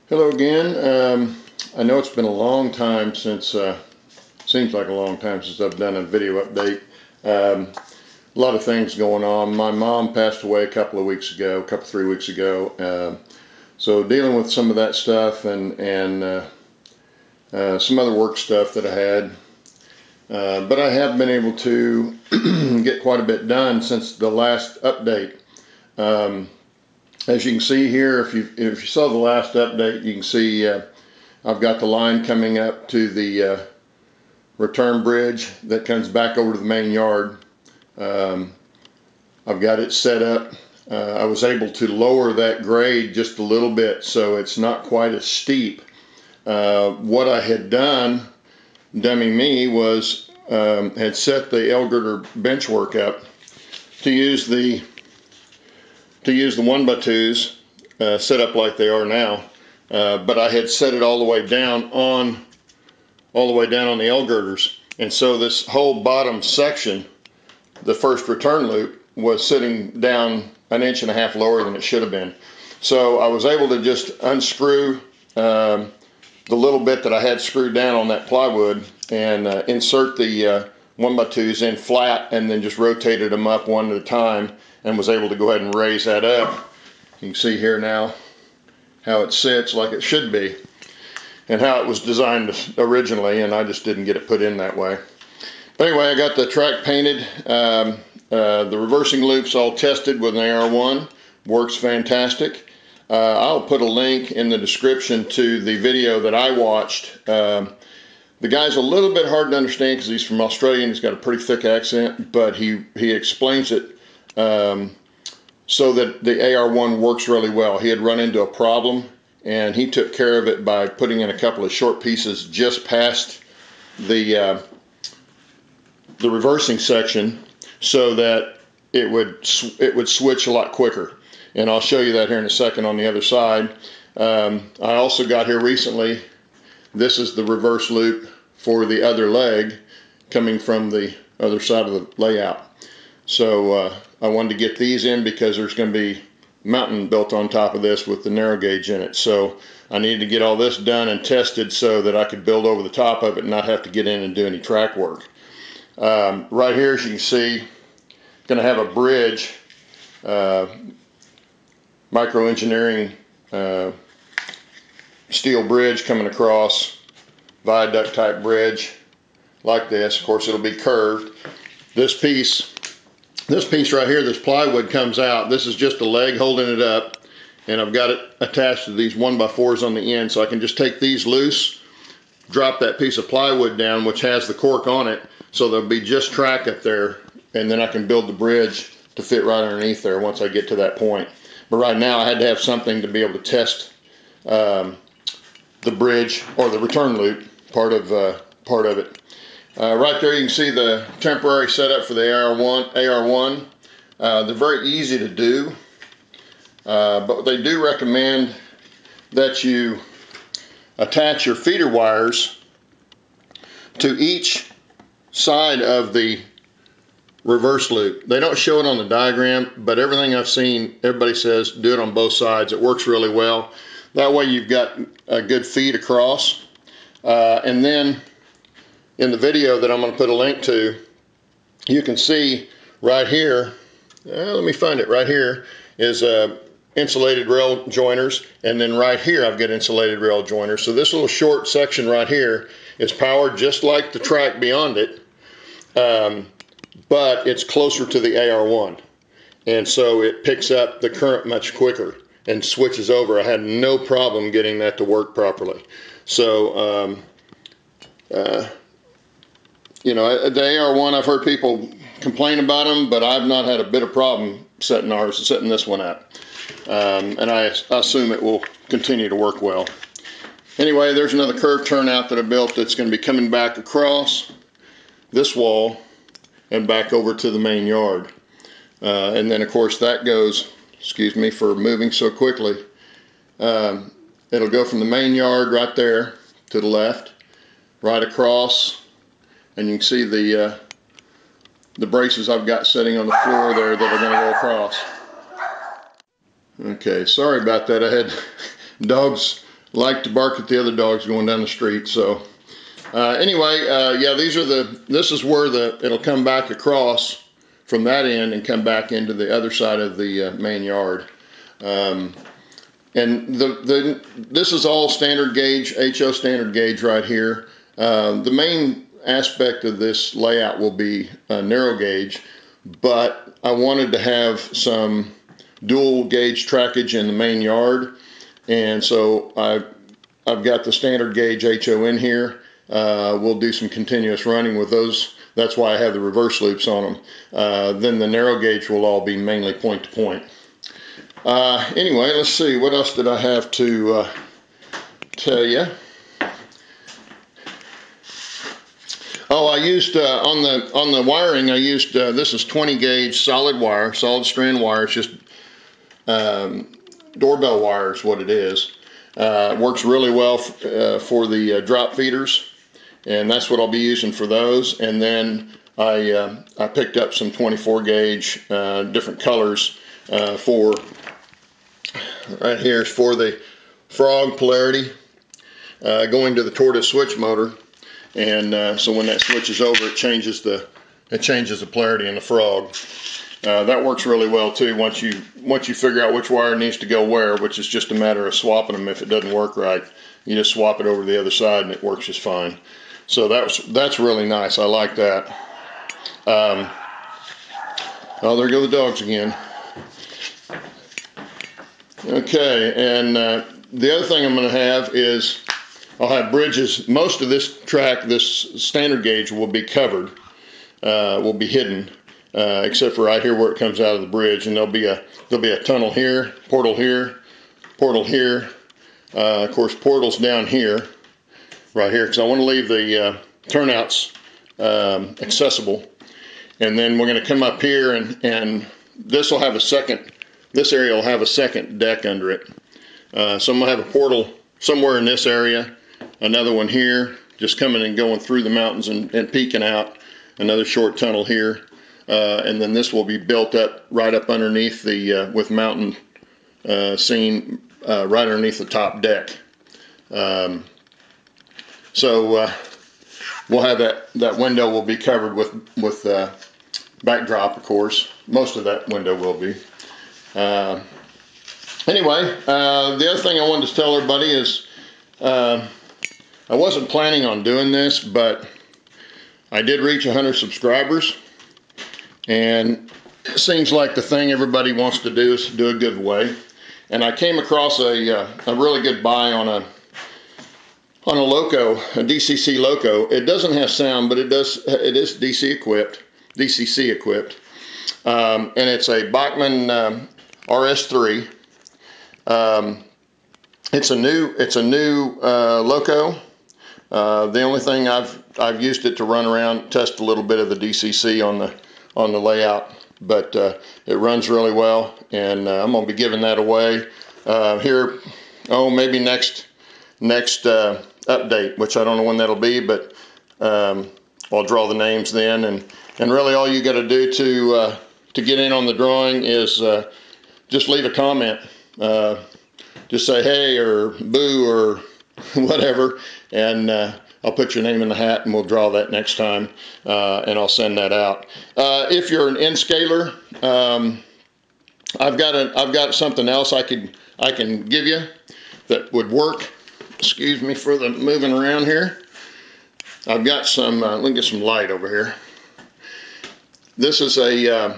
Hello again. I know it's been a long time since, seems like a long time since I've done a video update. A lot of things going on. My mom passed away a couple 3 weeks ago. So dealing with some of that stuff and some other work stuff that I had. But I have been able to get quite a bit done since the last update. As you can see here, if you saw the last update, you can see I've got the line coming up to the return bridge that comes back over to the main yard. I've got it set up. I was able to lower that grade just a little bit so it's not quite as steep. What I had done, dummy me, was had set the L-girder bench work up to use the 1x2s set up like they are now, but I had set it all the way down on the L-girders, and so this whole bottom section, the first return loop, was sitting down 1.5 inches lower than it should have been. So I was able to just unscrew the little bit that I had screwed down on that plywood and insert the 1x2s in flat, and then just rotated them up one at a time, and was able to go ahead and raise that up. You can see here now how it sits like it should be and how it was designed originally, and I just didn't get it put in that way. But anyway, I got the track painted, the reversing loops all tested with an AR1, works fantastic. I'll put a link in the description to the video that I watched. The guy's a little bit hard to understand because he's from Australia and he's got a pretty thick accent, but he explains it so that the AR1 works really well. He had run into a problem and he took care of it by putting in a couple of short pieces just past the reversing section so that it would switch a lot quicker. And I'll show you that here in a second on the other side. I also got here recently, this is the reverse loop for the other leg coming from the other side of the layout. So I wanted to get these in because there's going to be a mountain built on top of this with the narrow gauge in it. So I needed to get all this done and tested so that I could build over the top of it and not have to get in and do any track work. Right here, as you can see, going to have a bridge, micro engineering steel bridge coming across, viaduct type bridge like this. Of course, it'll be curved. This piece right here, this plywood comes out. This is just a leg holding it up, and I've got it attached to these 1x4s on the end, so I can just take these loose, drop that piece of plywood down, which has the cork on it, so there'll be just track up there, and then I can build the bridge to fit right underneath there once I get to that point. But right now I had to have something to be able to test the bridge or the return loop part of it. Right there you can see the temporary setup for the AR1. They're very easy to do, but they do recommend that you attach your feeder wires to each side of the reverse loop. They don't show it on the diagram, but everything I've seen, everybody says do it on both sides. It works really well. That way you've got a good feed across. And then in the video that I'm going to put a link to, you can see right here, let me find it, right here is insulated rail joiners, and then right here I've got insulated rail joiners. So this little short section right here is powered just like the track beyond it, but it's closer to the AR1, and so it picks up the current much quicker and switches over. I had no problem getting that to work properly. So you know, the AR1, I've heard people complain about them, but I've not had a bit of problem setting this one up. And I assume it will continue to work well. Anyway, there's another curved turnout that I built that's going to be coming back across this wall and back over to the main yard. And then of course that goes, excuse me for moving so quickly, it'll go from the main yard right there to the left, right across, and you can see the braces I've got sitting on the floor there that are going to go across. Okay, sorry about that. I had dogs like to bark at the other dogs going down the street. So anyway, yeah, this is where it'll come back across from that end and come back into the other side of the main yard. And this is all standard gauge, HO standard gauge right here. The main aspect of this layout will be narrow gauge, but I wanted to have some dual gauge trackage in the main yard, and so I've got the standard gauge HO in here. We'll do some continuous running with those. That's why I have the reverse loops on them. Then the narrow gauge will all be mainly point to point. Anyway, let's see, what else did I have to tell you? Oh, I used on the wiring, I used this is 20 gauge solid wire, solid strand wire. It's just doorbell wire is what it is. It works really well for the drop feeders, and that's what I'll be using for those. And then I picked up some 24 gauge different colors for right here is for the frog polarity going to the tortoise switch motor. And so when that switches over, it changes the polarity in the frog. That works really well too. Once you figure out which wire needs to go where, which is just a matter of swapping them. If it doesn't work right, you just swap it over to the other side, and it works just fine. So that's really nice. I like that. Oh, there go the dogs again. Okay, and the other thing I'm going to have is I'll have bridges. Most of this track, this standard gauge, will be covered, will be hidden, except for right here where it comes out of the bridge. And there'll be a tunnel here, portal here, portal here. Of course, portals down here, right here, because I want to leave the turnouts accessible. And then we're going to come up here, and this will have a second. This area will have a second deck under it. So I'm going to have a portal somewhere in this area. Another one here, just coming and going through the mountains and peeking out. Another short tunnel here, and then this will be built up right up underneath the with mountain scene right underneath the top deck. So we'll have that window will be covered with backdrop, of course. Most of that window will be. Anyway, the other thing I wanted to tell everybody is. I wasn't planning on doing this, but I did reach 100 subscribers, and it seems like the thing everybody wants to do is to do a giveaway. And I came across a really good buy on a Loco, a DCC Loco. It doesn't have sound, but it is DCC equipped, and it's a Bachmann RS3. It's a new Loco. The only thing I've used it to run around, test a little bit of the DCC on the layout, but it runs really well, and I'm gonna be giving that away here. Oh, maybe next update, which I don't know when that'll be, but I'll draw the names then, and really all you got to do to get in on the drawing is just leave a comment. Just say hey or boo or whatever, and I'll put your name in the hat, and we'll draw that next time, and I'll send that out. If you're an N-scaler, I've got something else I can give you that would work. Excuse me for the moving around here. I've got some. Let me get some light over here. This is a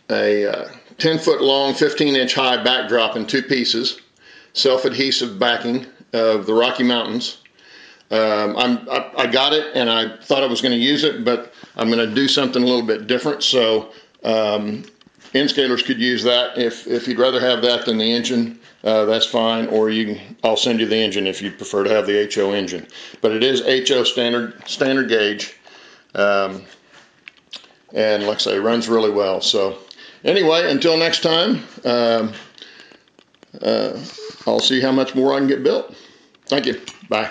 10-foot long, 15-inch high backdrop in 2 pieces, self-adhesive backing of the Rocky Mountains. I got it, and I thought I was going to use it, but I'm going to do something a little bit different. So N-scalers could use that. If you'd rather have that than the engine, that's fine. Or I'll send you the engine if you prefer to have the HO engine. But it is HO standard gauge, and like I say, runs really well. So anyway, until next time, I'll see how much more I can get built. Thank you. Bye.